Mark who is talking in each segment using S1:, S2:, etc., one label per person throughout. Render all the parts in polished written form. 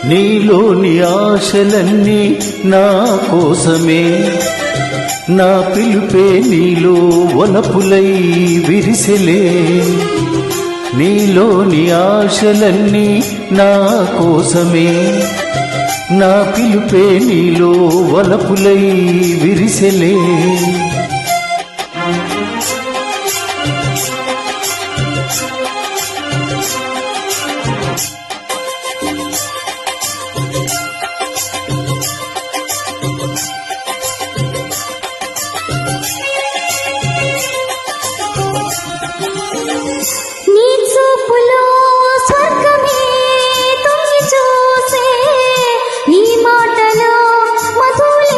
S1: నీలోని ఆశలన్నీ నా కోసమే, నా పిలుపే నీలో వలపులై విరిసెలే. నీలోని ఆశలన్నీ నా కోసమే, నా పిలుపే నీలో వలపులై విరిసెలే.
S2: నీ చూపులో స్వర్గమే తొంగి చూసే, నీ మాటలో మధులే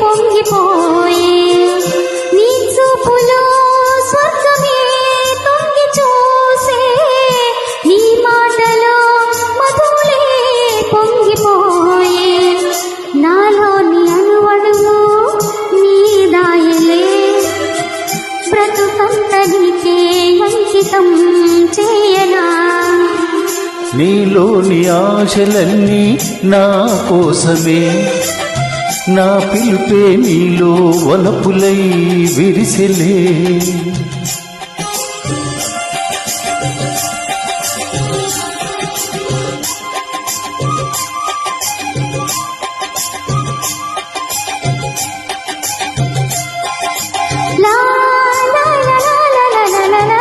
S2: పొంగిపోయే. నీ చూపులో స్వర్గమే తొంగి చూసే, నీ మాటలో మధులే పొంగిపోయే. నాలోని అణువణువు నీ దాయలే, బ్రతుకంత నీకే అంకితం చేయనా.
S1: నీలోని ఆశలన్నీ నా కోసమే, నా పిలుపే నీలో వలపులై విరిసెలే.
S2: లా లా లా లా లా లా లా లా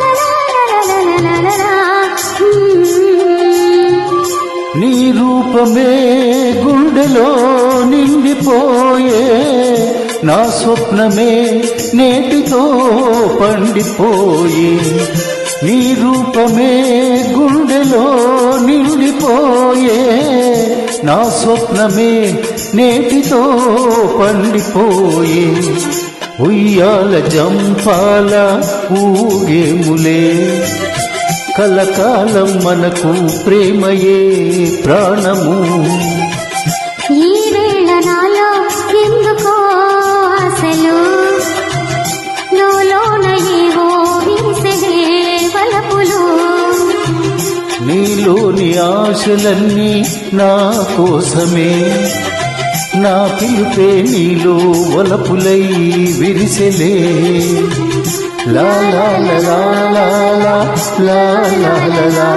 S2: లా లా లా లా.
S1: నీ రూపమే గుండెలో నిండిపోయే, నా స్వప్నమే నేటితో పండిపోయే. నీ రూపమే గుండెలో నిండిపోయే, నా స్వప్నమే నేటితో పండిపోయే. ఉయ్యాల జంపాల ఊగేములే, కలకాలం మనకు ప్రేమయే ప్రాణము.
S2: ఈ వేళ నాలో ఎందుకో ఆశలు, లోన ఏవో విరిసెలే వలపులు.
S1: నీలోని ఆశలన్నీ నా కోసమే, నా పిలుపే నీలో వలపులై విరిసెలే. లా లా లా లా లా లా లా లా లా.